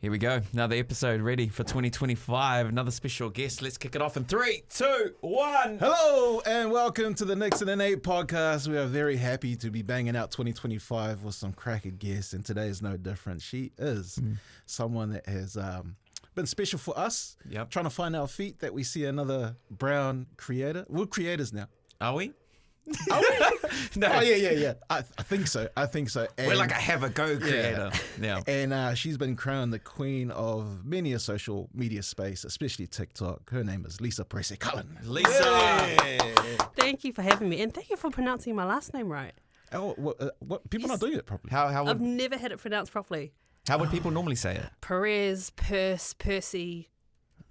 Here we go. Another episode ready for 2025. Another special guest. Let's kick it off in 3, 2, 1. Hello and welcome to the Nickson and 8 podcast. We are very happy to be banging out 2025 with some cracking guests, and today is no different. She is someone that has been special for us. Yep. Trying to find our feet that we see another brown creator. We're creators now. Are we? Are we? No. Oh, yeah. I think so. And, We're like a have-a-go creator. Yeah. And she's been crowned the queen of many a social media space, especially TikTok. Her name is Lisa Cullen. Lisa. Thank you for having me, and thank you for pronouncing my last name right. Oh, what? People not doing it properly. How I've would, never had it pronounced properly. how would people normally say it? Perez, Percy.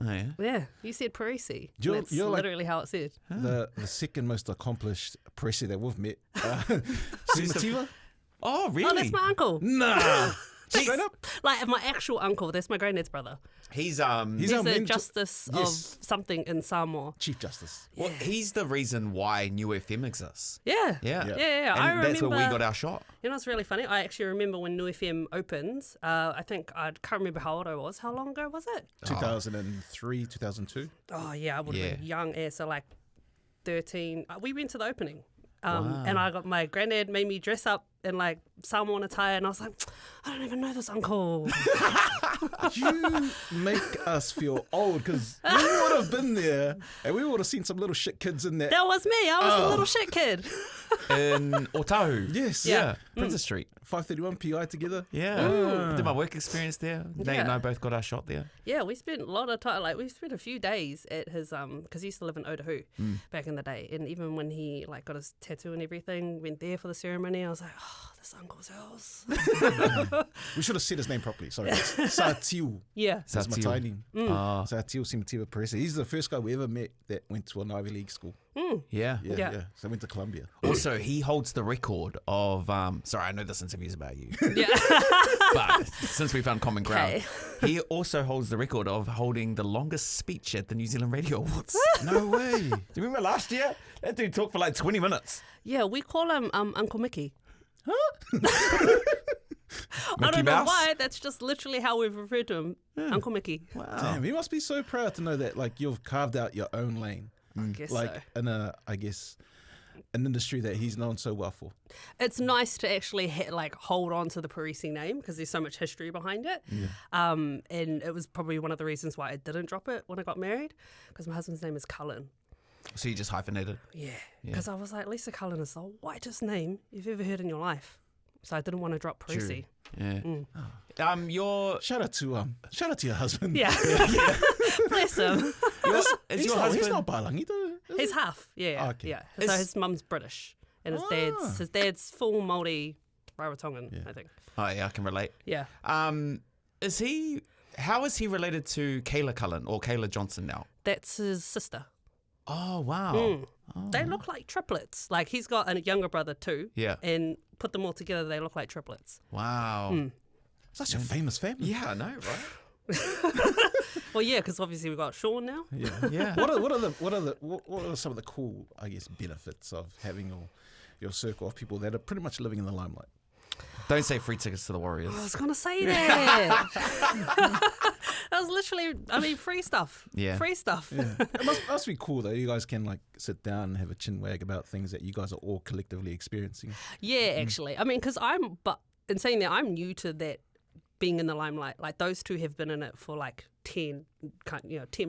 Oh, yeah. Yeah, you said Parisi. That's You're like literally how it said. the second most accomplished Parisi that we've met. Simativa? Oh, really? Oh, that's my uncle. Nah. Straight up? Like my actual uncle. That's my granddad's brother. He's He's our a mentor. justice Yes. of something in Samoa. Chief Justice. well, he's the reason why New FM exists. Yeah. Yeah. Yeah. And I remember. that's where we got our shot. You know what's really funny? I actually remember when New FM opened. I can't remember how old I was. How long ago was it? 2003, 2002. Oh yeah, I would have been young, so like 13. We went to the opening, Wow. and I got my granddad made me dress up in like Samoan attire, and I was like, I don't even know this uncle. You make us feel old because we would have been there and we would have seen some little shit kids in there. That was me. I was a little shit kid. In Otahu. Yes. Yeah. Princess Street. 531 PI together. Yeah. Did my work experience there. Nate and I both got our shot there. Yeah, we spent a lot of time. Like we spent a few days at his because he used to live in Otahu back in the day, and even when he like got his tattoo and everything, went there for the ceremony. I was like, oh, this uncle's house. We should have said his name properly. Sorry. Satiu. Yeah. That's my Satiu. Thai name. Ah. Satiu Simativa Parisi. He's the first guy we ever met that went to an Ivy League school. Yeah. Yeah. So I went to Columbia. Also, he holds the record of. Sorry, I know this interview's about you, Yeah. but since we found common ground, Okay. he also holds the record of holding the longest speech at the New Zealand Radio Awards. No way. Do you remember last year? That dude talked for like 20 minutes. Yeah, we call him Uncle Mickey. Mickey I don't know Mouse? why. That's just literally how we've referred to him, Uncle Mickey. Wow. Damn, he must be so proud to know that like you've carved out your own lane. I guess Like so. in an industry that he's known so well for. It's nice to actually hold on to the Parisi name because there's so much history behind it. And it was probably one of the reasons why I didn't drop it when I got married because my husband's name is Cullen. So you just hyphenated. Yeah, because I was like, Lisa Cullen is the whitest name you've ever heard in your life. So I didn't want to drop Parisi. Yeah. Your Shout out to your husband. Yeah. Bless him. is He's your not, husband? he's not Bailangi though. is He's he? half. Yeah. Oh, okay. Yeah. Is- So his mum's British and his dad's full Māori Rarotongan, I think. Oh yeah, I can relate. Yeah. Is he? How is he related to Kayla Cullen or Kayla Johnson now? That's his sister. Oh wow. They look like triplets. Like he's got a younger brother too. Yeah. And put them all together, they look like triplets. Wow. Such a famous family. Yeah, I know, right? Well, yeah, because obviously we've got Sean now. Yeah. Yeah. What are some of the cool, I guess, benefits of having your circle of people that are pretty much living in the limelight? Don't say free tickets to the Warriors. I was going to say that. That was literally, free stuff. Yeah. Free stuff. Yeah. It must be cool though. You guys can like sit down and have a chin wag about things that you guys are all collectively experiencing. Yeah, actually. Because in saying that, I'm new to that being in the limelight. Like those two have been in it for like 10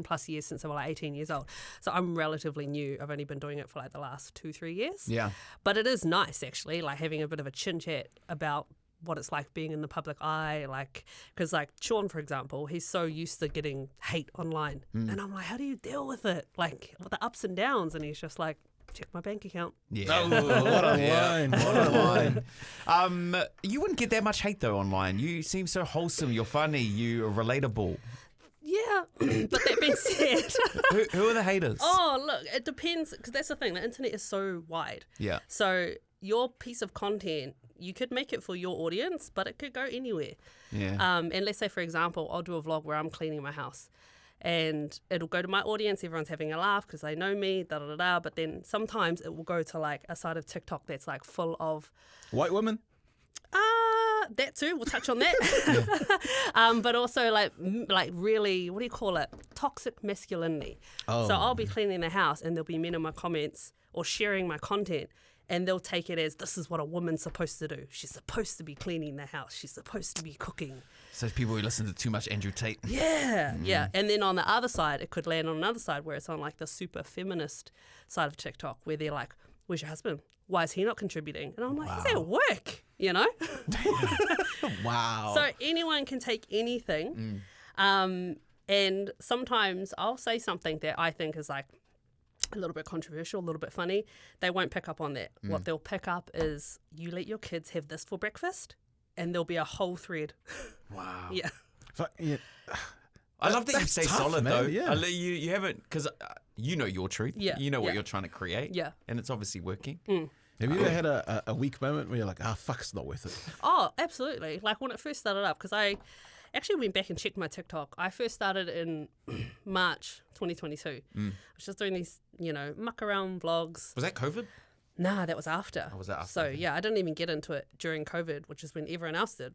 plus years since I was like 18 years old. So I'm relatively new. I've only been doing it for like the last 2-3 years. Yeah. But it is nice actually, like having a bit of a chin chat about what it's like being in the public eye, like, because like Sean, for example, he's so used to getting hate online. And I'm like, how do you deal with it? Like with the ups and downs. And he's just like, check my bank account. Yeah. Oh, what a line. What a line. You wouldn't get that much hate though online. You seem so wholesome. You're funny. You're relatable. Yeah, but that being said, Who are the haters? oh look, it depends because that's the thing. The internet is so wide. Yeah. So your piece of content, you could make it for your audience, but it could go anywhere. Yeah. And let's say, for example, I'll do a vlog where I'm cleaning my house, and it'll go to my audience. Everyone's having a laugh because they know me. Da da da da. But then sometimes it will go to like a side of TikTok that's like full of White women? That too. We'll touch on that. But also like really, what do you call it? Toxic masculinity. Oh. So I'll be cleaning the house and there'll be men in my comments or sharing my content. And they'll take it as, this is what a woman's supposed to do. She's supposed to be cleaning the house. She's supposed to be cooking. So people who listen to too much Andrew Tate. Yeah, yeah. And then on the other side, it could land on another side where it's on like the super feminist side of TikTok where they're like, where's your husband? Why is he not contributing? And I'm like, he's at work, you know? Wow. So anyone can take anything. And sometimes I'll say something that I think is like, a little bit controversial, a little bit funny. They won't pick up on that. What they'll pick up is you let your kids have this for breakfast and there'll be a whole thread. Wow. Yeah. Yeah. I love that you That's say tough, solid man, though. yeah. You haven't, because you know your truth. Yeah, You know what yeah. you're trying to create. Yeah. And it's obviously working. Have you ever had a weak moment where you're like, fuck, it's not worth it? Oh, absolutely. Like when it first started up, because I actually went back and checked my TikTok. I first started in March 2022. I was just doing these, muck around vlogs. Was that COVID? Nah, that was after. Oh, was that after? So yeah, I didn't even get into it during COVID, which is when everyone else did.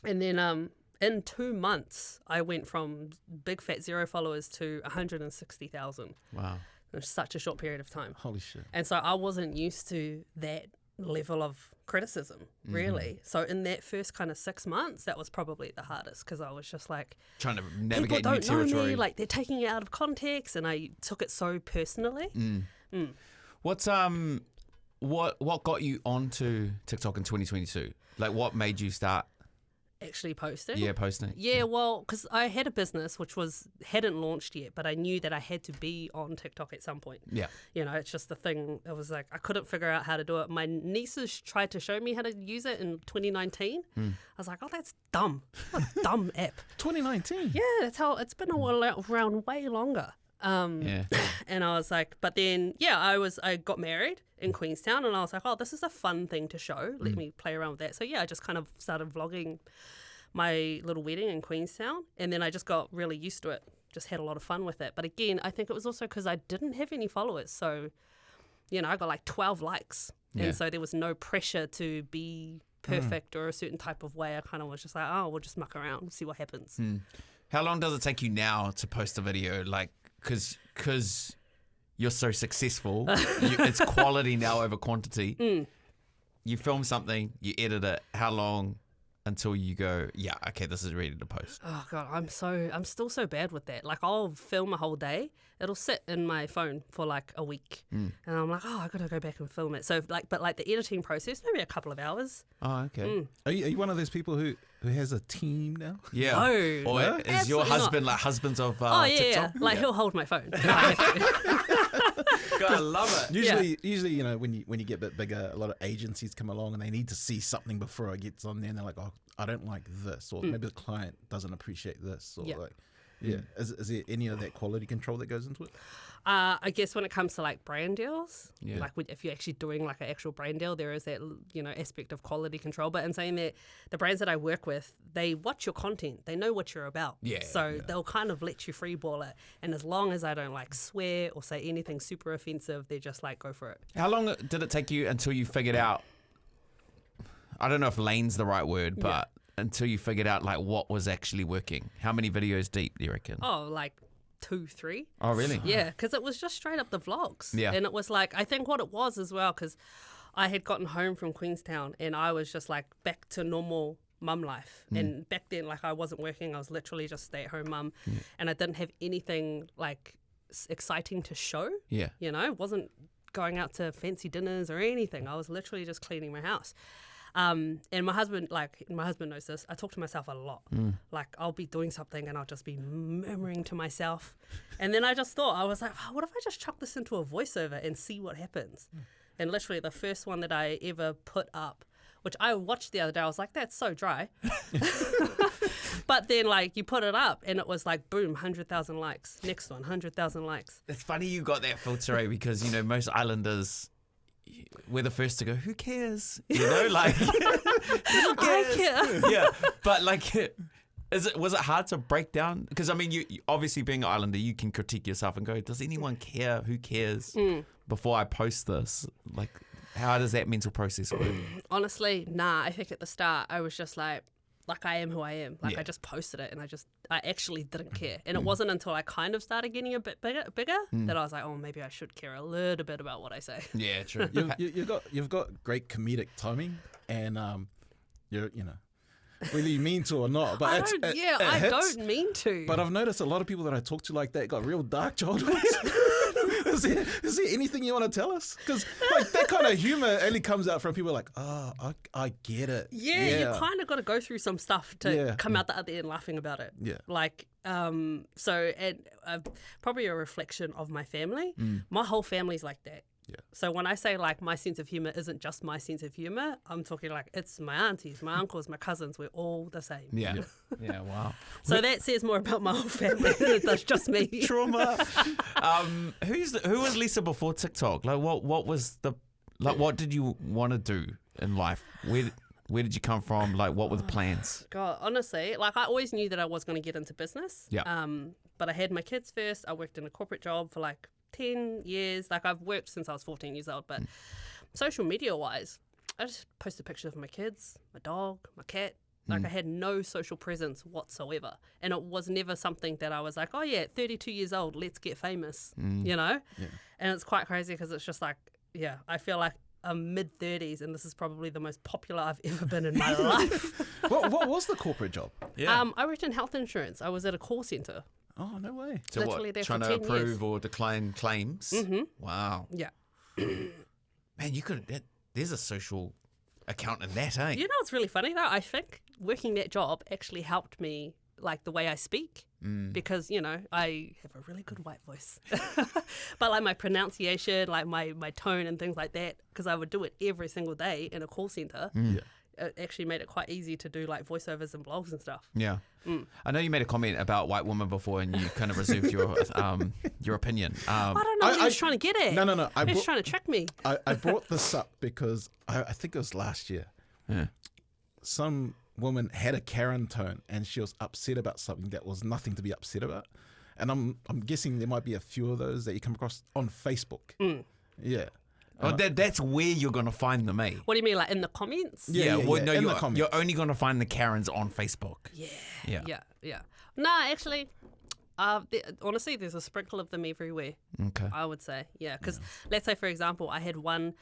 And then in 2 months, I went from big fat 0 followers to 160,000 Wow. in such a short period of time. Holy shit. And so I wasn't used to that level of criticism, really. So in that first kind of 6 months, that was probably the hardest because I was just like, Trying to people navigate new don't know territory. me, like they're taking it out of context, and I took it so personally. What's what got you onto TikTok in 2022? Like what made you start Actually posting. posting? Yeah, well, because I had a business which hadn't launched yet, but I knew that I had to be on TikTok at some point. Yeah. It's just the thing. It was like I couldn't figure out how to do it. My nieces tried to show me how to use it in 2019. I was like, oh, that's dumb. What a dumb app. 2019? Yeah, that's how it's been around way longer. Yeah. And I was like, but then, I got married in Queenstown and I was like, oh, this is a fun thing to show. Let me play around with that. So yeah, I just kind of started vlogging my little wedding in Queenstown. And then I just got really used to it. Just had a lot of fun with it. But again, I think it was also because I didn't have any followers. So, I got like 12 likes. Yeah. And so there was no pressure to be perfect or a certain type of way. I kind of was just like, oh, we'll just muck around, see what happens. How long does it take you now to post a video? Like, because you're so successful, it's quality now over quantity. You film something, you edit it. How long until you go, yeah, okay, this is ready to post? Oh God, I'm still so bad with that. Like I'll film a whole day. It'll sit in my phone for like a week. And I'm like, oh, I gotta go back and film it. So but the editing process, maybe a couple of hours. Oh, okay. Are you one of those people who has a team now? Yeah. No. Or is your Absolutely husband like husbands of Oh yeah, TikTok? yeah. Like he'll hold my phone. God, I love it. Usually, when you get a bit bigger, a lot of agencies come along and they need to see something before it gets on there, and they're like, "Oh, I don't like this," or maybe the client doesn't appreciate this, or Is there any of that quality control that goes into it? I guess when it comes to like brand deals, Yeah. like if you're actually doing like an actual brand deal, there is that aspect of quality control. But in saying that, the brands that I work with, they watch your content, they know what you're about, they'll kind of let you freeball it. And as long as I don't like swear or say anything super offensive, they're just like, go for it. How long did it take you until you figured out, I don't know if lane's the right word, but until you figured out like what was actually working? How many videos deep do you reckon? Oh, like 2, 3. Oh, really? Yeah, because it was just straight up the vlogs. Yeah. And it was like, I think what it was as well, because I had gotten home from Queenstown and I was just like back to normal mum life. And back then, like I wasn't working. I was literally just stay-at-home mum. And I didn't have anything like exciting to show. Yeah. Wasn't going out to fancy dinners or anything. I was literally just cleaning my house. And my husband knows this. I talk to myself a lot. Like I'll be doing something and I'll just be murmuring to myself. And then I just thought, I was like, oh, what if I just chuck this into a voiceover and see what happens? And literally the first one that I ever put up, which I watched the other day, I was like, that's so dry. But then like you put it up and it was like, boom, 100,000 likes. Next one, 100,000 likes. It's funny you got that filter, because, most islanders, we're the first to go, who cares? Like, who cares? I care. Yeah, but like, was it hard to break down? Because I mean, you obviously being an islander, you can critique yourself and go, does anyone care? Who cares? Before I post this, like, How does that mental process work? Honestly, nah. I think at the start I was just like I am who I am. Like Yeah. I just posted it and I actually didn't care. And it wasn't until I kind of started getting a bit bigger that I was like, oh, maybe I should care a little bit about what I say. Yeah, true. You've got great comedic timing, and you're whether you mean to or not, but I it hits. don't mean to. But I've noticed a lot of people that I talk to like that got real dark childhoods. Is there anything you want to tell us? Because like that kind of humor only comes out from people like, oh, I get it. Yeah, you kind of got to go through some stuff to come out the other end laughing about it. Yeah. Like, so, and probably a reflection of my family. My whole family's like that. Yeah. So when I say like my sense of humor isn't just my sense of humor, I'm talking like it's my aunties, my uncles, my cousins. We're all the same. Yeah. Yeah, wow. So that says more about my whole family than it does just me. Trauma. Who was Lisa before TikTok? Like, what was the, like, what did you want to do in life? Where did you come from? Like, what were the plans? God, honestly, like I always knew that I was going to get into business. Yeah. But I had my kids first. I worked in a corporate job for like 10 years. Like I've worked since I was 14 years old. But social media wise, I just posted pictures of my kids, my dog, my cat. Like I had no social presence whatsoever. And it was never something that I was like, oh yeah, at 32 years old, let's get famous, you know? Yeah. And it's quite crazy because it's just like, yeah, I feel like I'm mid-30s and this is probably the most popular I've ever been in my life. What was the corporate job? Yeah. I worked in health insurance. I was at a call centre. Oh, no way. So literally there what? Trying for to 10 approve years. or decline claims? Wow. Yeah. Man, you could. There's a social account in that, eh? You know what's really funny though? I think working that job actually helped me, like the way I speak, because you know I have a really good white voice, but like my pronunciation, like my tone and things like that, because I would do it every single day in a call center. It actually made it quite easy to do like voiceovers and blogs and stuff. Yeah. I know you made a comment about white women before, and you kind of reserved your opinion. I don't know what he was trying to get at. No. He was trying to trick me. I brought this up because I think it was last year. Yeah. Some woman had a Karen tone and she was upset about something that was nothing to be upset about. And I'm guessing there might be a few of those that you come across on Facebook. Yeah. Oh, that's where you're going to find them, eh? What do you mean, like in the comments? Yeah, Well, no, in the comments. you're only going to find the Karens on Facebook. Yeah. Nah, actually, honestly, there's a sprinkle of them everywhere. Okay. I would say, yeah. Because let's say, for example, I had one,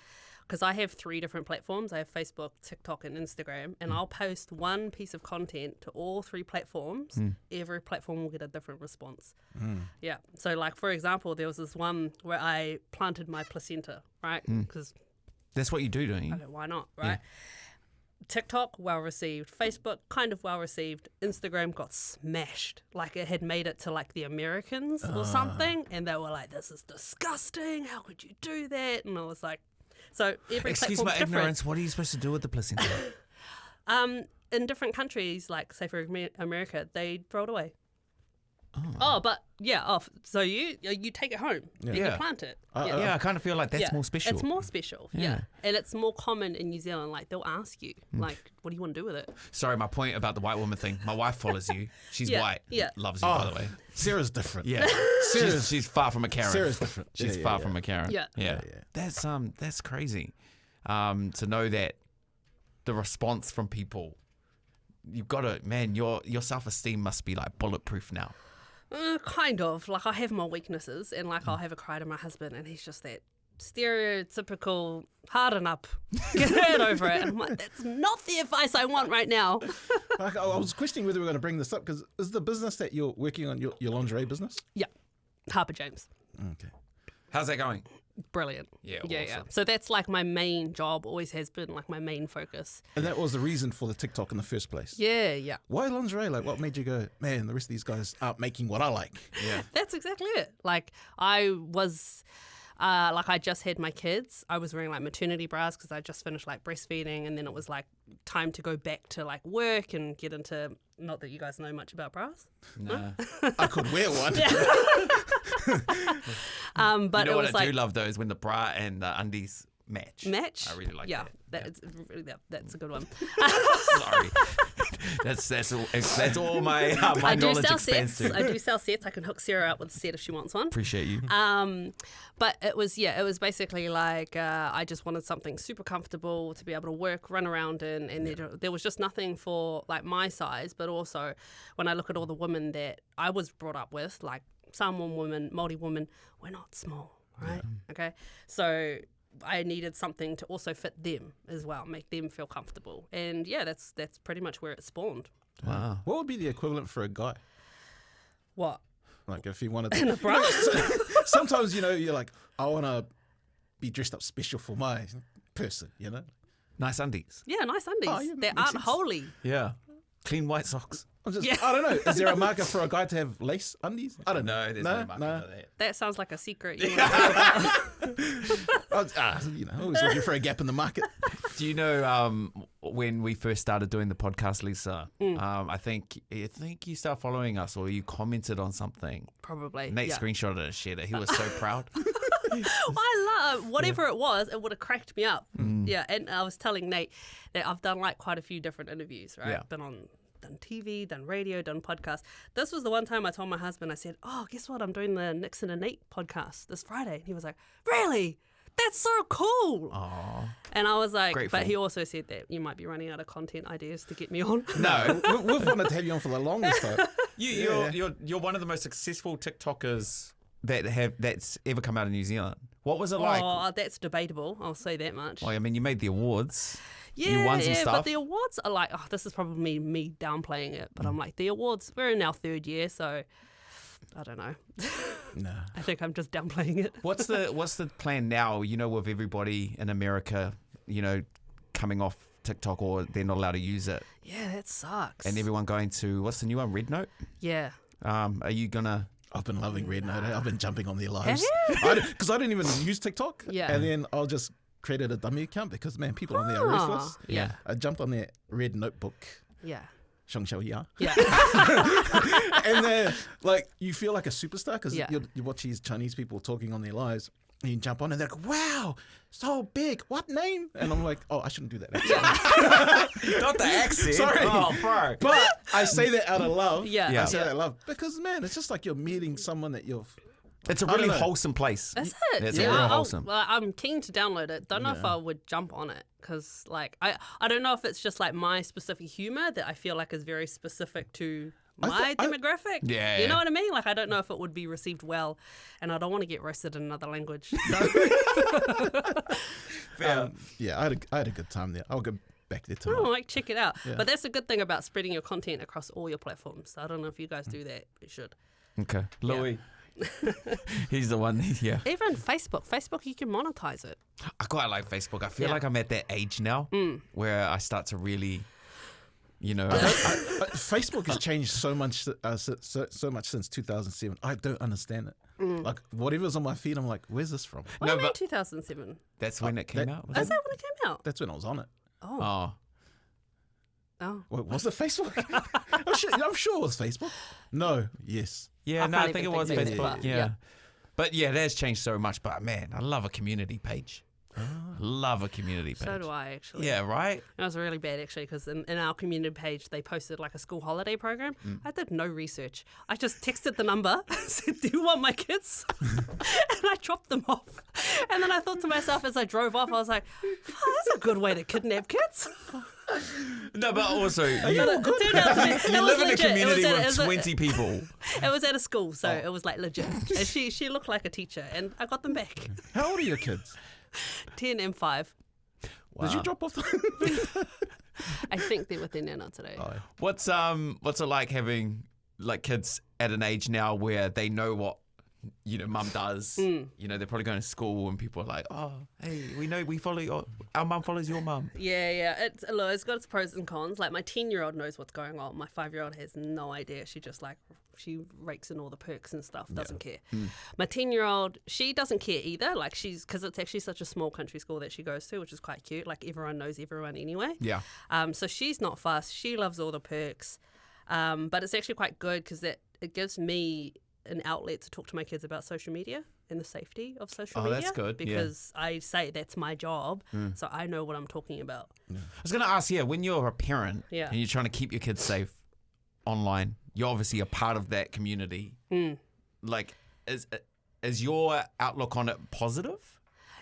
because I have 3 different platforms. I have Facebook, TikTok, and Instagram, and I'll post one piece of content to all 3 platforms. Every platform will get a different response. Yeah. So, like, for example, there was this one where I planted my placenta, right? Because That's what you do, don't you? okay, why not, right? TikTok, well received. Facebook, kind of well received. Instagram got smashed. Like it had made it to like the Americans or something. And they were like, this is disgusting. How could you do that? And I was like, so every Excuse platform's my ignorance. What are you supposed to do with the placenta? different. In different countries, like say for America, they throw it away. Oh, but yeah. Oh, so you take it home and you Yeah. plant it. Yeah, I kind of feel like that's Yeah, more special. It's more special, yeah. And it's more common in New Zealand. Like they'll ask you, like, what do you want to do with it? Sorry, my point about the white woman thing. My wife follows you. She's Yeah, white. yeah. Loves you, by the way. Sarah's different. Yeah. she's far from a Karen. Sarah's different. She's Yeah, far yeah. from a Karen. Yeah. Yeah. That's crazy. To know that the response from people, you've got to, man, your self-esteem must be like bulletproof now. Kind of. Like I have my weaknesses, and like I'll have a cry to my husband, and he's just that stereotypical harden up, get over it. And I'm like, that's not the advice I want right now. I was questioning whether we were going to bring this up because is the business that you're working on your lingerie business? Yeah, Harper James. Okay. How's that going? Brilliant. Yeah, yeah. awesome. So that's like my main job, always has been like my main focus. And that was the reason for the TikTok in the first place. Yeah. Why lingerie? Like, what made you go, man, the rest of these guys aren't making what I like? Yeah. That's exactly it. Like I was, like I just had my kids. I was wearing like maternity bras because I just finished like breastfeeding, and then it was like time to go back to like work and get into. Not that you guys know much about bras. Nah. I could wear one. But You know it what was I like do love though is when the bra and the undies Match. Match. I really like yeah, that. That's a good one. Sorry. That's all my I do knowledge sell expands sets. to. I do sell sets. I can hook Sarah up with a set if she wants one. Appreciate you. But it was basically like I just wanted something super comfortable to be able to work, run around in, and there was just nothing for like my size. But also, when I look at all the women that I was brought up with, like Samoan women, Māori women, we're not small, right? Yeah. Okay, so I needed something to also fit them as well, make them feel comfortable, and yeah, that's pretty much where it spawned. Wow. What would be the equivalent for a guy? What? Like if he wanted to. In a bra? Sometimes, you're like, I want to be dressed up special for my person, Nice undies. Yeah, nice undies. Oh, yeah, they makes aren't sense. holy. Yeah. Clean white socks. I don't know. Is there a market for a guy to have lace undies? I don't know. No, there's no market for that. That sounds like a secret. You want to talk about. Always looking for a gap in the market. Do you know when we first started doing the podcast, Lisa? I think you started following us, or you commented on something. Probably. Nate yeah. screenshotted it and shared it. He was so proud. I love whatever it was. It would have cracked me up. Yeah, and I was telling Nate that I've done like quite a few different interviews. Right, Yeah. Done TV, done radio, done podcasts. This was the one time I told my husband, I said, "Oh, guess what? I'm doing the Nickson and Nate podcast this Friday." And he was like, "Really? That's so cool." Aww. And I was like, Grateful. but he also said that you might be running out of content ideas to get me on. No, We've wanted to have you on for the longest time. you're one of the most successful TikTokers that's ever come out of New Zealand. What was it like? Oh, that's debatable. I'll say that much. Well, I mean, you made the awards. Yeah, you won some stuff. but the awards are like, this is probably me downplaying it, but I'm like, the awards, we're in our third year, so I don't know. No. I think I'm just downplaying it. What's the plan now? With everybody in America, coming off TikTok, or they're not allowed to use it, Yeah, that sucks. and everyone going to what's the new one, Red Note? Yeah. Are you gonna? I've been loving Red Note. I've been jumping on their Have lives. you? Because I didn't even use TikTok. Yeah. And then I'll just created a dummy account because, man, people on there are ruthless. Yeah. I jumped on their Red Notebook. Yeah. Shang Xiao Ya. Yeah. And then, you feel like a superstar because Yeah. you watch these Chinese people talking on their lives. And you jump on and they're like, wow, so big. What name? And I'm like, oh, I shouldn't do that. Not the accent. Sorry. Oh, bro. But I say that out of love. Yeah. Yeah. I say that out of love because, man, it's just like you're meeting someone that you've. It's a I don't really know. wholesome place. That's it. It's yeah, real wholesome. well, I'm keen to download it. Don't know if I would jump on it because, I don't know if it's just like my specific humor that I feel like is very specific to my demographic. Yeah, You know yeah. what I mean? I don't know if it would be received well, and I don't want to get roasted in another language. So. Yeah, I had a good time there. I'll go back there tonight. Oh, check it out. But that's a good thing about spreading your content across all your platforms. I don't know if you guys do that. You should. Okay, Louis. He's the one. Yeah. Even Facebook, you can monetize it. I quite like Facebook. I feel Yeah. like I'm at that age now where I start to really, Facebook has changed so much, so much since 2007. I don't understand it. Like whatever's on my feed, I'm like, where's this from? What do you mean 2007? that's when it came out. Is that when it came out? That's when I was on it. Oh. Oh, Wait, was it Facebook? I'm sure it was Facebook. No, yes. yeah. I No, I can't think it even was think of it, Facebook. but, Yeah. yeah. But yeah, it has changed so much. But man, I love a community page. Love a community page. So do I, actually. Yeah, right? That was really bad, actually, because in our community page, they posted like a school holiday program. I did no research. I just texted the number, said, do you want my kids? And I dropped them off. And then I thought to myself as I drove off, I was like, oh, that's a good way to kidnap kids. No, but also, It turned out to be, it you was live in a legit. community It was with 20 people. It was at a school, so it was like legit. And she looked like a teacher, and I got them back. How old are your kids? 10 and 5. Did you drop off the... I think they're with their nana today. What's it like having kids at an age now where they know what mum does? They're probably going to school and people are like, oh, hey, we follow our mum follows your mum. Yeah. It's got its pros and cons. Like my 10-year-old knows what's going on. My 5-year-old has no idea. She just she rakes in all the perks and stuff. Doesn't care. My 10-year-old, she doesn't care either. Because it's actually such a small country school that she goes to, which is quite cute. Like everyone knows everyone anyway. Yeah. So she's not fussed. She loves all the perks. But it's actually quite good because it gives me an outlet to talk to my kids about social media and the safety of social Oh, media. that's good, yeah. Because I say that's my job, so I know what I'm talking about. I was going to ask, when you're a parent Yeah. and you're trying to keep your kids safe online, you're obviously a part of that community. Like, is your outlook on it positive?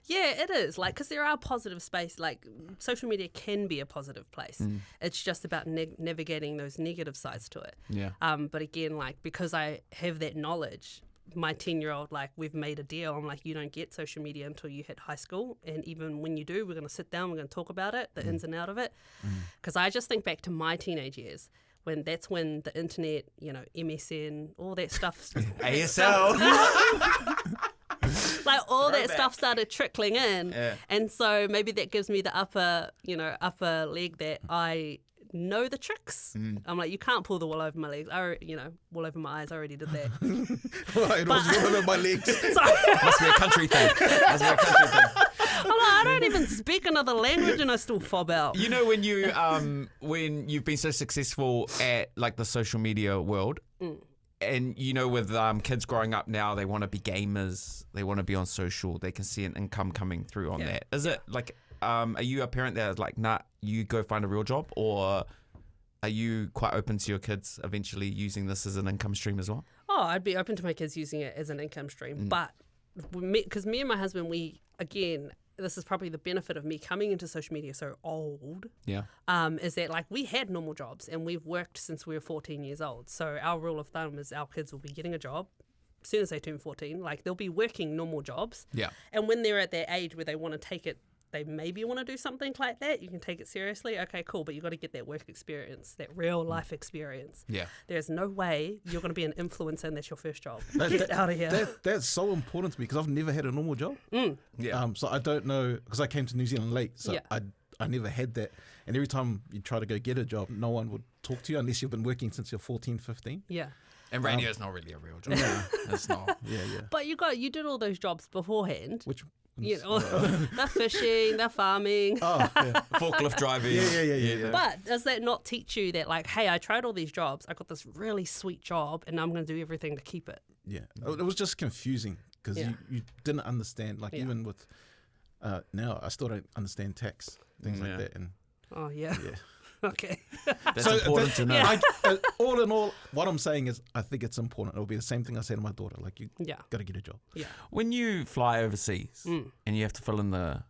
Yeah, it is. Like, because there are positive space. Like, social media can be a positive place. It's just about navigating those negative sides to it. Yeah. But again, like, because I have that knowledge, my 10-year-old, like, we've made a deal. I'm like, you don't get social media until you hit high school. And even when you do, we're going to sit down, we're going to talk about it, the ins and out of it. Because I just think back to my teenage years. That's when the internet, MSN, all that stuff. ASL. Like all that stuff started trickling in, Yeah. and so maybe that gives me the upper leg that I know the tricks. I'm like, you can't pull the wool over my legs. Wool over my eyes. I already did that. It was one of my legs. Sorry. Must be a country thing. I'm like, I don't even speak another language and I still fob out. You know, when you've been so successful at like the social media world, and with kids growing up now, they want to be gamers, they want to be on social, they can see an income coming through on that. Is it like, are you a parent that's like, nah, you go find a real job, or are you quite open to your kids eventually using this as an income stream as well? Oh, I'd be open to my kids using it as an income stream, but because me and my husband, this is probably the benefit of me coming into social media so old. Yeah. Is that like we had normal jobs and we've worked since we were 14 years old. So our rule of thumb is our kids will be getting a job as soon as they turn 14. Like they'll be working normal jobs. Yeah. And when they're at that age where they want to take it, they maybe want to do something like that, you can take it seriously. Okay, cool. But you got to get that work experience, that real life experience. Yeah. There's no way you're going to be an influencer and that's your first job. Get out of here. That's so important to me because I've never had a normal job. Yeah. So I don't know, because I came to New Zealand late, so Yeah. I never had that. And every time you try to go get a job, no one would talk to you unless you've been working since you're 14, 15. Yeah. And radio is not really a real job. It's not. Yeah. But you did all those jobs beforehand. Which The fishing, the farming. Forklift driving. Yeah. But does that not teach you that, like, hey, I tried all these jobs, I got this really sweet job, and I'm going to do everything to keep it? Yeah. It was just confusing because Yeah. you didn't understand, like even with, now I still don't understand tax, things like that. And Oh, yeah. Okay. That's important to know. all in all, what I'm saying is I think it's important. It'll be the same thing I say to my daughter, like you Yeah. got to get a job. Yeah. When you fly overseas and you have to fill in the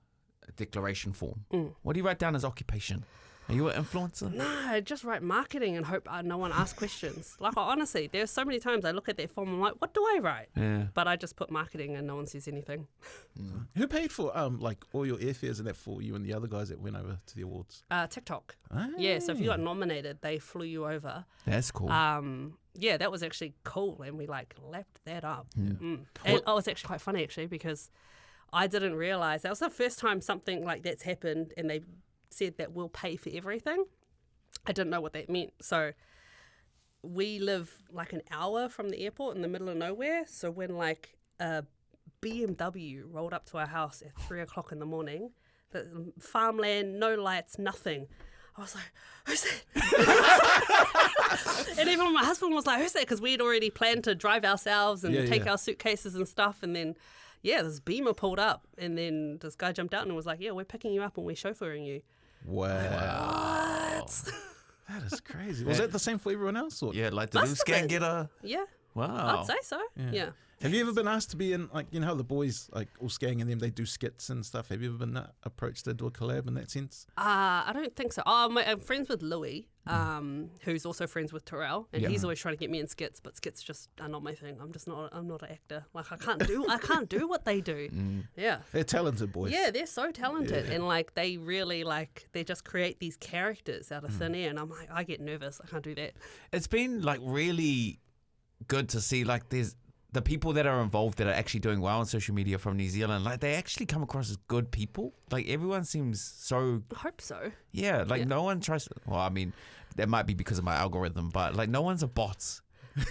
declaration form, what do you write down as occupation? Are you an influencer? No, I just write marketing and hope no one asks questions. Like, honestly, there's so many times I look at that form and I'm like, what do I write? Yeah. But I just put marketing and no one says anything. Who paid for like all your airfares and that for you and the other guys that went over to the awards? TikTok. Yeah, so if you got nominated, they flew you over. That's cool. Yeah, that was actually cool, and we like lapped that up. And it's actually quite funny actually because I didn't realize that was the first time something like that's happened, and they said that we'll pay for everything. I didn't know what that meant. So we live like an hour from the airport in the middle of nowhere. So when like a BMW rolled up to our house at 3:00 in the morning, the farmland, no lights, nothing. I was like, who's that? And even my husband was like, who's that? Because we had already planned to drive ourselves and take our suitcases and stuff. And then, this Beamer pulled up. And then this guy jumped out and was like, we're picking you up and we're chauffeuring you. Wow. What? That is crazy. Was that the same for everyone else? Or? Yeah, like the Must new have scan been. getter. Yeah. Wow. I'd say so. Yeah. Have you ever been asked to be in, like, you know how the boys, like, all Skank and them, they do skits and stuff? Have you ever been approached to do a collab in that sense? I don't think so. I'm friends with Louis, who's also friends with Terrell, and he's always trying to get me in skits, but skits just are not my thing. I'm not an actor. Like, I can't do what they do. Yeah. They're talented boys. Yeah, they're so talented, and like they really they just create these characters out of thin air, and I'm like, I get nervous. I can't do that. It's been like really good to see like there's the people that are involved that are actually doing well on social media from New Zealand. Like they actually come across as good people. Like everyone seems so. I hope so. Yeah, like no one tries. Well, I mean, that might be because of my algorithm, but like no one's a bot.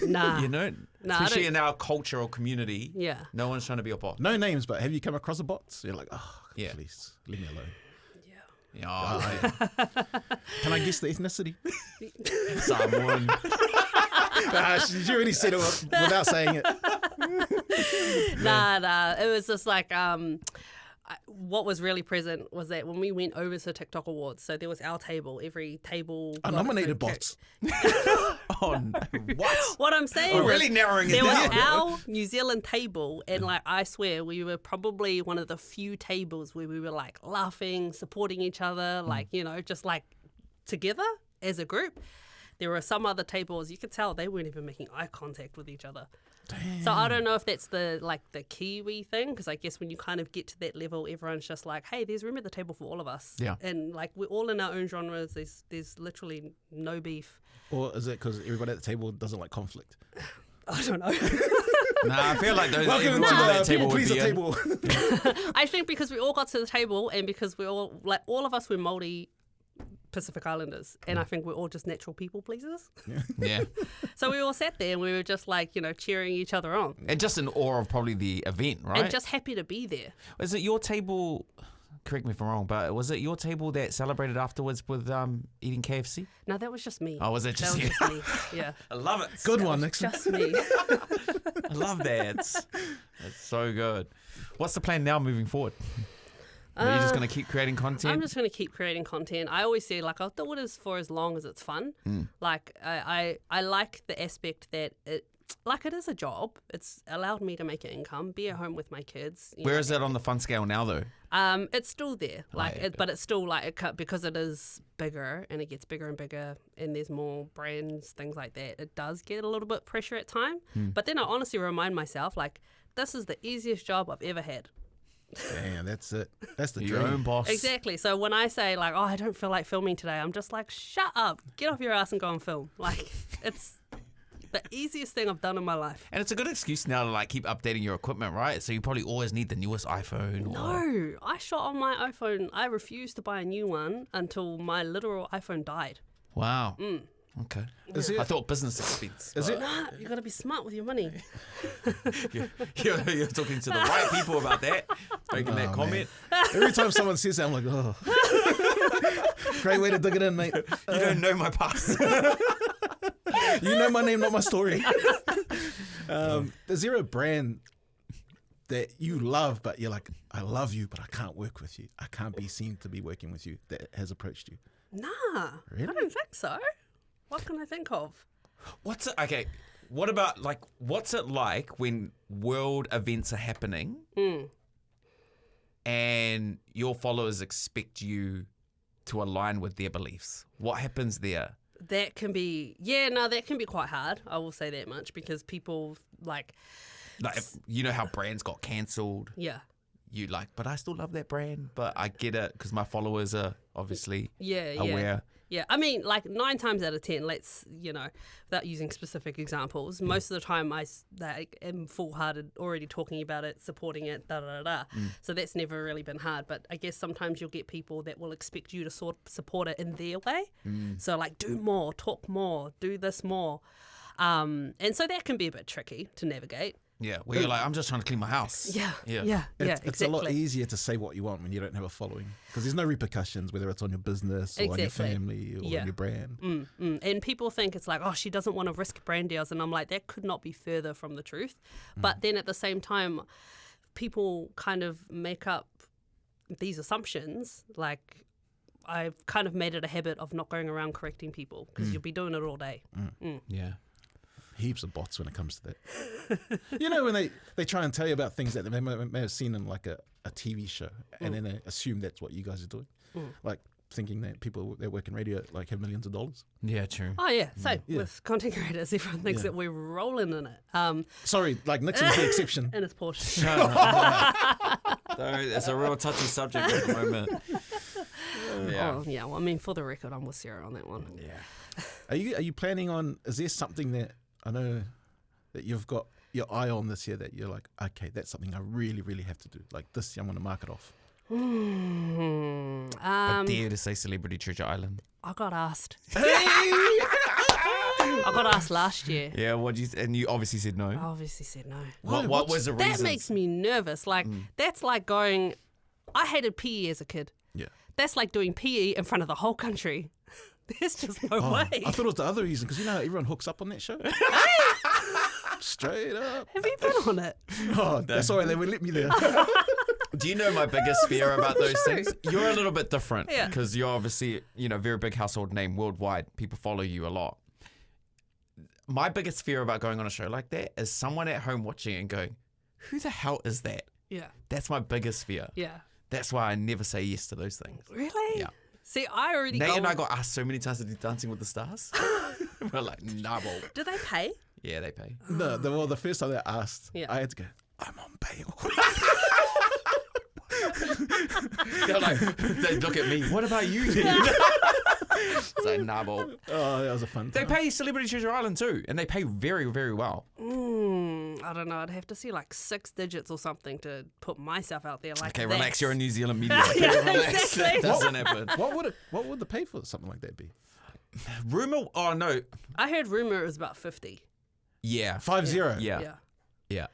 Nah. You know, Nah, especially in our culture or community. Yeah. No one's trying to be a bot. No names, but have you come across a bots? You're like, Yeah. please, leave me alone. Yeah, oh, Can I guess the ethnicity? Samoan. She already said it without saying it. Nah. It was just like what was really present was that when we went over to TikTok Awards, so there was our table, every table. I nominated bots. Oh, no. What? What I'm saying We're is really narrowing it there was down. our New Zealand table, and like I swear we were probably one of the few tables where we were like laughing, supporting each other, like, you know, just like together as a group. There were some other tables, you could tell they weren't even making eye contact with each other. Damn. So I don't know if that's the Kiwi thing, because I guess when you kind of get to that level, everyone's just like, hey, there's room at the table for all of us. Yeah. And like we're all in our own genres. There's literally no beef. Or is it because everybody at the table doesn't like conflict? I don't know. Nah, I feel like those Welcome everyone to at the that table People would Pleaser be in. table. I think because we all got to the table and because we all, like, all of us were Māori Pacific Islanders, and I think we're all just natural people pleasers. Yeah. So we all sat there and we were just like, you know, cheering each other on. And just in awe of probably the event, right? And just happy to be there. Is it your table, correct me if I'm wrong, but was it your table that celebrated afterwards with eating KFC? No, that was just me. Oh, was it just that you? was just me. Yeah. I love it. Good That one, was Nickson. just me. I love that. It's so good. What's the plan now moving forward? Are you just going to keep creating content? I'm just going to keep creating content. I always say, like, I'll do it for as long as it's fun. Like, I like the aspect that it is a job. It's allowed me to make an income, be at home with my kids. Where is it on the fun scale now, though? It's still there, like, yeah. but it's still like because it is bigger and it gets bigger and bigger, and there's more brands, things like that. It does get a little bit pressure at time, but then I honestly remind myself, like, this is the easiest job I've ever had. Damn, that's it. That's the Your dream. own boss. Exactly. So when I say like, oh, I don't feel like filming today, I'm just like, shut up, get off your ass and go and film. Like, it's the easiest thing I've done in my life. And it's a good excuse now to like keep updating your equipment, right? So you probably always need the newest iPhone. Or... No, I shot on my iPhone. I refused to buy a new one until my literal iPhone died. Wow. Okay. Is it- I thought business expense. Is it? Nah, you got to be smart with your money. You're talking to the right people about that, making that Oh, comment. Every time someone says that, I'm like, oh. Great way to dig it in, mate. You don't know my past. You know my name, not my story. Is there a brand that you love, but you're like, I love you, but I can't work with you. I can't be seen to be working with you, that has approached you? Nah, Really? I don't think so. What can I think of? What's it? Okay. What about like? What's it like when world events are happening, and your followers expect you to align with their beliefs? What happens there? That can be, that can be quite hard. I will say that much, because people like, Like, if, you know how brands got cancelled. yeah. You like, but I still love that brand. But I get it because my followers are obviously aware. Yeah, I mean, like 9 times out of 10, let's, without using specific examples, most of the time I am full-hearted, already talking about it, supporting it, da-da-da-da. So that's never really been hard. But I guess sometimes you'll get people that will expect you to support it in their way. So like, do more, talk more, do this more. And so that can be a bit tricky to navigate. Yeah, where you're like, I'm just trying to clean my house. Yeah, It's exactly. a lot easier to say what you want when you don't have a following, because there's no repercussions, whether it's on your business or on your Exactly. family or on your brand. And people think it's like, oh, she doesn't want to risk brand deals. And I'm like, that could not be further from the truth. But then at the same time, people kind of make up these assumptions. Like, I've kind of made it a habit of not going around correcting people, because you'll be doing it all day. Yeah. Heaps of bots when it comes to that. You know, when they try and tell you about things that they may have seen in like a TV show, and then they assume that's what you guys are doing. Like thinking that people that work in radio like have millions of dollars. Yeah, true. Oh, yeah. Same Yeah. with content creators. Everyone thinks that we're rolling in it. Sorry, like Nickson's the exception. And it's Porsche. It's a real touchy subject at the moment. Oh, yeah. Well, I mean, for the record, I'm with Sarah on that one. Yeah. Are you planning on? Is there something that I know that you've got your eye on this year that you're like, okay, that's something I really, really have to do. Like this year, I'm going to mark it off. I dare to say Celebrity Treasure Island. I got asked. I got asked last year. Yeah, and you obviously said no. I obviously said no. What was the reason? That makes me nervous. Like, that's like going, I hated PE as a kid. Yeah. That's like doing PE in front of the whole country. There's just no way. I thought it was the other reason, because you know how everyone hooks up on that show. Straight up. Have you been on it? Oh, that's all right. They would let me there. Do you know my biggest fear about those things? You're a little bit different Yeah. because you're obviously, very big household name worldwide. People follow you a lot. My biggest fear about going on a show like that is someone at home watching it and going, who the hell is that? Yeah. That's my biggest fear. Yeah. That's why I never say yes to those things. Really? Yeah. See, I already Nate go. and I got asked so many times to do Dancing with the Stars. We're like, nah, bro. Do they pay? Yeah, they pay. The first time they asked, Yeah. I had to go, I'm on bail. They're like, they look at me, what about you? It's like, nah, bro. Oh, that was a fun They time. pay Celebrity Treasure Island too, and they pay very, very well. I don't know. I'd have to see like 6 digits or something to put myself out there. Like, Okay, relax. this. You're in New Zealand media. Okay, Yeah, relax. exactly. That doesn't happen. What would the pay for something like that be? Rumor? Oh no. I heard rumor it was about 50. Yeah. 5-0. Yeah. Yeah.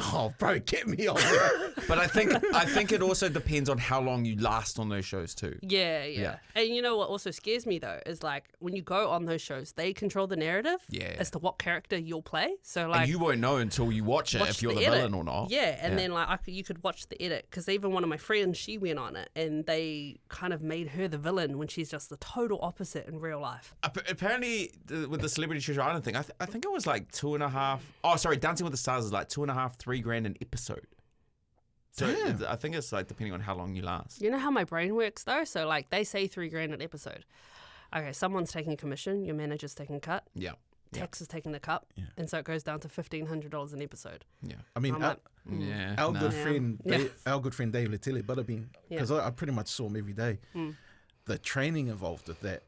Oh, bro, get me on that. But I think it also depends on how long you last on those shows too. Yeah. And you know what also scares me though is like when you go on those shows, they control the narrative as to what character you'll play. So like And you won't know until you watch it if you're the edit. villain or not. Yeah, and then like you could watch the edit because even one of my friends, she went on it and they kind of made her the villain when she's just the total opposite in real life. Apparently, with the Celebrity Treasure Island thing, I think it was like 2.5. Oh, sorry, Dancing with the Stars is like 2.5, 3 grand an episode. So I think it's like depending on how long you last. You know how my brain works though? So like they say 3 grand an episode. Okay, someone's taking a commission, your manager's taking a cut, Yeah. tax is taking the cut, and so it goes down to $1,500 an episode. Yeah. I mean, I'm like, Yeah. our nah. good friend, Yeah. our good friend Dave Letele, Butterbean, because I pretty much saw him every day. The training involved with that,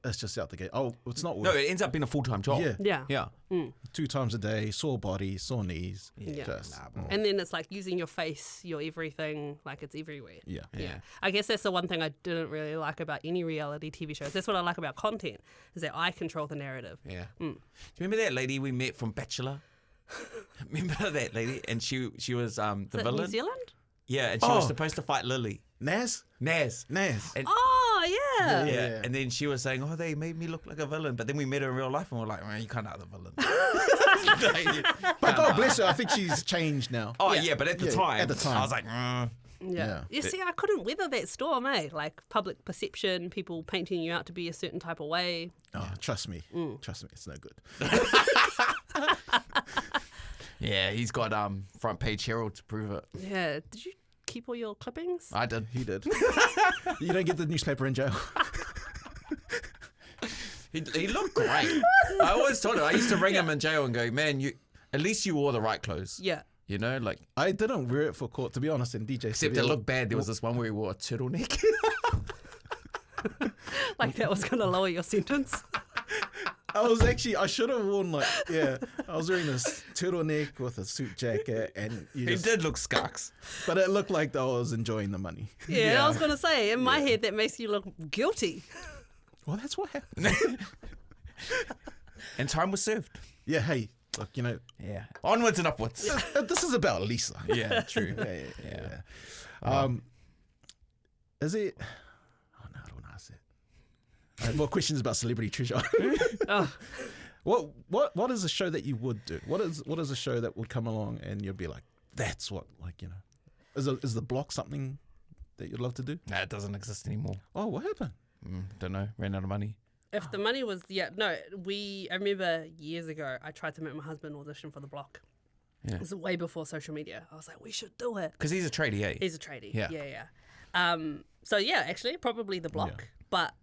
it's just out the gate. Oh, it's not No, worth it ends up being a full-time job. Yeah. Yeah. Yeah. 2 times a day, sore body, sore knees. Yeah. Just, And then it's like using your face, your everything, like it's everywhere. yeah. Yeah. I guess that's the one thing I didn't really like about any reality TV shows. That's what I like about content, is that I control the narrative. Yeah. Do you remember that lady we met from Bachelor? Remember that lady? And she was the Is it villain. New Zealand? Yeah, and she was supposed to fight Lily. Naz? Naz. Naz. And Oh, yeah. yeah. And then she was saying, "Oh, they made me look like a villain." But then we met her in real life, and we're like, "Man, you can't out the villain." But God bless her, I think she's changed now. Oh yeah, but at the time, I was like, Yeah. You see, I couldn't weather that storm, eh? Like public perception, people painting you out to be a certain type of way. Oh, trust me. Trust me, it's no good. yeah, he's got front page Herald to prove it. Yeah. Did you keep all your clippings? I did. He did. You don't get the newspaper in jail. He looked great. I always told him. I used to ring him in jail and go, "Man, at least you wore the right clothes." Yeah. You know, like. I didn't wear it for court, to be honest, and DJ Except it looked bad. There was this one where he wore a turtleneck. Like that was going to lower your sentence. I should have worn I was wearing this turtleneck with a suit jacket, and He did look skunks. but it looked like I was enjoying the money. Yeah, I was going to say, in my head, that makes you look guilty. Well, that's what happened. And time was served. Yeah, hey, look, Yeah. Onwards and upwards. this is about Lisa. Yeah, true. Yeah. Is it? Oh no, I don't want to ask that. I have more questions about Celebrity Treasure. Oh. What is a show that you would do? What is a show that would come along and you'd be like, that's what, is the block something that you'd love to do? Nah, it doesn't exist anymore. Oh, what happened? Don't know. Ran out of money. If the money was, I remember years ago, I tried to make my husband audition for The Block. Yeah. It was way before social media. I was like, we should do it. Because he's a tradie, eh? He's a tradie. Yeah. Yeah. So yeah, actually, probably The Block, but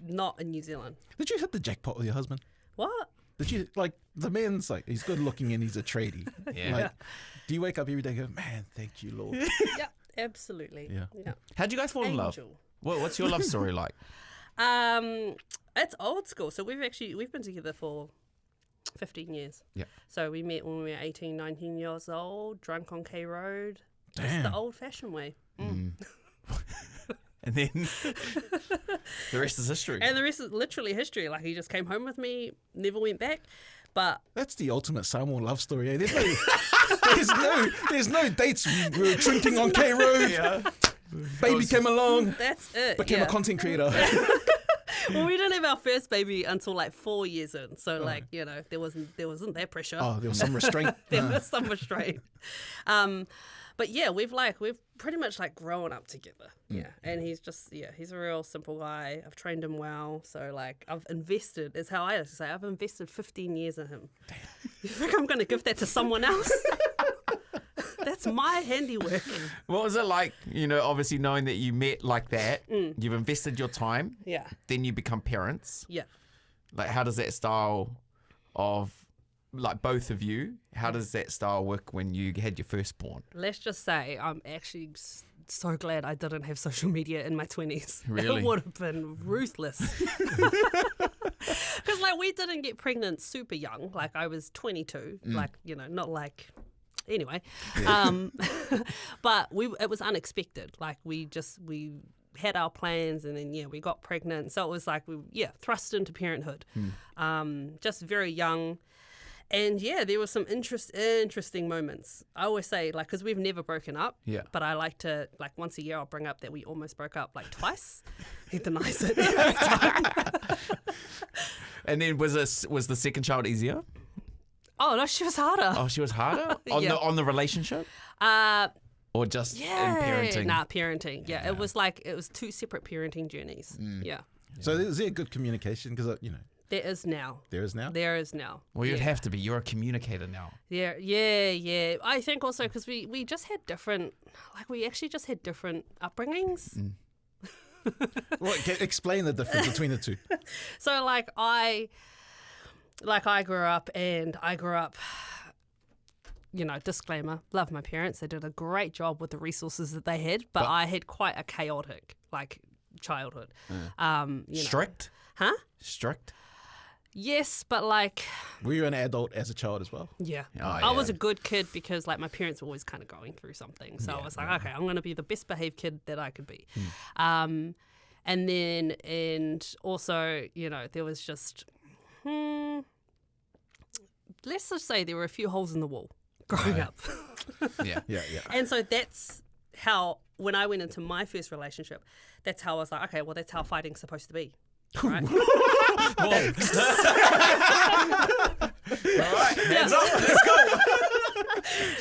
not in New Zealand. Did you hit the jackpot with your husband? What? Did you, the man's like, he's good looking and he's a tradie. Yeah. Like, do you wake up every day and go, man, thank you, Lord? Yeah, absolutely. Yeah. How'd you guys fall in love? Angel. What's your love story like? It's old school. So we've been together for 15 years. Yeah. So we met when we were 18, 19 years old, drunk on K Road. It's Damn. the old-fashioned way. And then the rest is history. And the rest is literally history. Like, he just came home with me, never went back. But That's the ultimate Samoa love story. Eh? There's no dates. We were drinking on K Road. Yeah. Baby came along, that's it. became yeah. a content creator. Well, we didn't have our first baby until like 4 years in, so like there wasn't that pressure. Oh, there was some restraint. There was some restraint. But yeah, we've pretty much like grown up together. Yeah, and he's a real simple guy. I've trained him well, so like I've invested. Is how I like to say. I've invested 15 years in him. Damn. You think I'm going to give that to someone else? That's my handiwork. What was it like, obviously knowing that you met like that, you've invested your time, then you become parents. Yeah. Like, how does that style of, like, both of you, how does that style work when you had your firstborn? Let's just say I'm actually so glad I didn't have social media in my 20s. Really? It would have been ruthless. Because, like, we didn't get pregnant super young. Like, I was 22. Like, not like... Anyway, but it was unexpected. Like we had our plans, and then we got pregnant. So it was like thrust into parenthood, just very young, and there were some interesting moments. I always say because we've never broken up. Yeah. But I like to once a year I'll bring up that we almost broke up like twice. He denies it every time. And then was the second child easier? Oh no, she was harder. Oh, she was harder on the relationship, or just in parenting. Nah, parenting. Yeah, it was two separate parenting journeys. Yeah. So is there good communication? Because there is now. There is now. There is now. Well, you'd have to be. You're a communicator now. Yeah. I think also because we just had different, we actually just had different upbringings. Well, explain the difference between the two. So I grew up, disclaimer, love my parents. They did a great job with the resources that they had, but I had quite a chaotic, childhood. Strict? Huh? Strict? Yes, but Were you an adult as a child as well? Yeah. Oh, I was a good kid because, my parents were always kind of going through something. So I was like, okay, I'm going to be the best behaved kid that I could be. And also, there was just... let's just say there were a few holes in the wall growing up. Yeah. And so that's how, when I went into my first relationship, that's how I was like, okay, well, that's how fighting's supposed to be. Right? All right, hands up, let's go.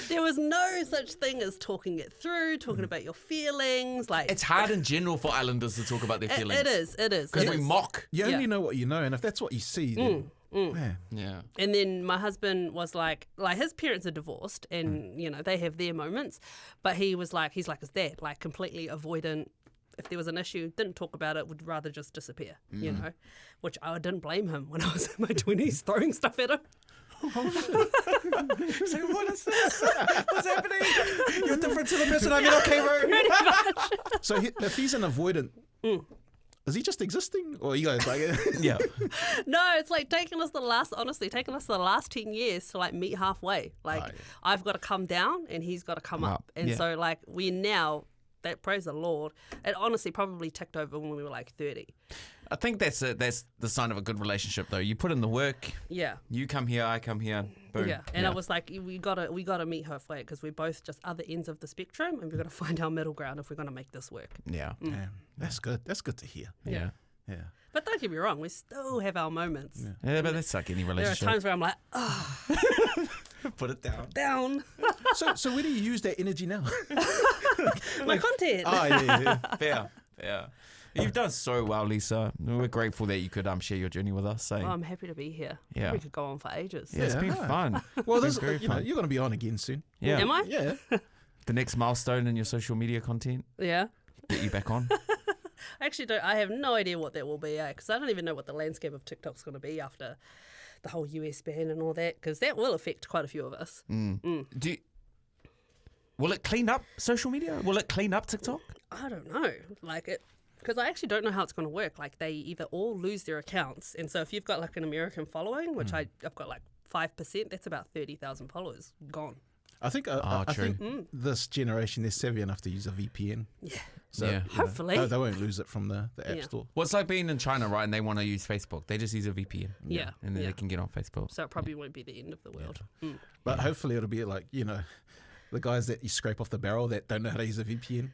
There was no such thing as talking it through, talking about your feelings. It's hard in general for islanders to talk about their feelings. It is. Because we mock. You only know what you know, and if that's what you see, then... Man. Yeah. And then my husband was like his parents are divorced, and they have their moments, but he's like his dad, completely avoidant. If there was an issue, didn't talk about it, would rather just disappear, which I didn't blame him when I was in my 20s throwing stuff at him. So what is this? What's happening? You're different to the person I met on Cairo. Pretty much. So if he's an avoidant, is he just existing, or are you guys Yeah. No, it's taken us the last 10 years to meet halfway. I've got to come down and he's got to come up. And so we now, that praise the Lord, it honestly probably ticked over when we were 30. I think that's the sign of a good relationship, though. You put in the work. Yeah. You come here, I come here. Boom. Yeah. And it was we gotta meet halfway because we're both just other ends of the spectrum, and we've got to find our middle ground if we're going to make this work. Yeah. Damn, that's good. That's good to hear. Yeah. But don't get me wrong, we still have our moments. Yeah, but that's like any There are relationship. times where I'm like, oh, Put it down. down. So where do you use that energy now? My content. Oh, yeah. Fair. You've done so well, Lisa. We're grateful that you could share your journey with us. Oh, I'm happy to be here. Yeah. We could go on for ages. Yeah, it's been fun. Well, It's been very fun. you're going to be on again soon. Yeah. Am I? Yeah. The next milestone in your social media content, Yeah. get you back on. I actually don't. I have no idea what that will be, because I don't even know what the landscape of TikTok's going to be after the whole US ban and all that, because that will affect quite a few of us. Will it clean up social media? Will it clean up TikTok? I don't know. Because I actually don't know how it's going to work. They either all lose their accounts, and so if you've got an American following, which I've got 5%, that's about 30,000 followers gone. I think I think this generation is savvy enough to use a VPN. Yeah. So Hopefully. they won't lose it from the App Store. Well, it's like being in China, right? And they want to use Facebook. They just use a VPN. Yeah. And then they can get on Facebook. So it probably won't be the end of the world. But hopefully it'll be the guys that you scrape off the barrel that don't know how to use a VPN.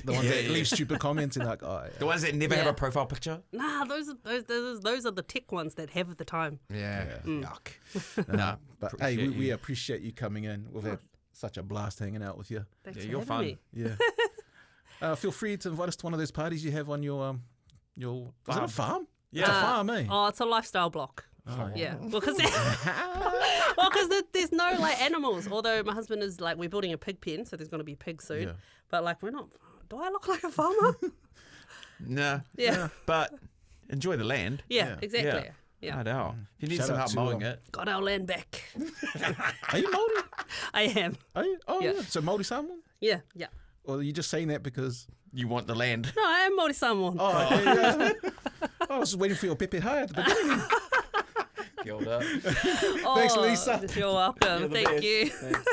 The ones that leave stupid comments and like, oh, The ones that never have a profile picture. Nah, those are the tech ones that have at the time. Yeah. Yuck. No. But hey, we appreciate you coming in. We've had such a blast hanging out with you. Thanks Yeah, for you're having fun. me. Yeah. Feel free to invite us to one of those parties you have on your is it a farm? Yeah. It's a farm, eh? Oh, it's a lifestyle block. Oh, Yeah, because there's no like animals. Although my husband is like, we're building a pig pen, so there's going to be pigs soon. Yeah. But like, we're not. Do I look like a farmer? No. Yeah. But enjoy the land. Yeah, exactly. Yeah. I know. If you need Shout some out help to, mowing it. Got our land back. Are you Māori? I am. Are you? Oh, Yeah. yeah. So Māori Samoan? Yeah. Or are you just saying that because... You want the land. No, I am Māori Samoan. Oh, okay, yeah. I was just waiting for your pepe high at the beginning. Kia ora. Oh, Thanks, Lisa. You're welcome. You're the Thank best. you. Thanks.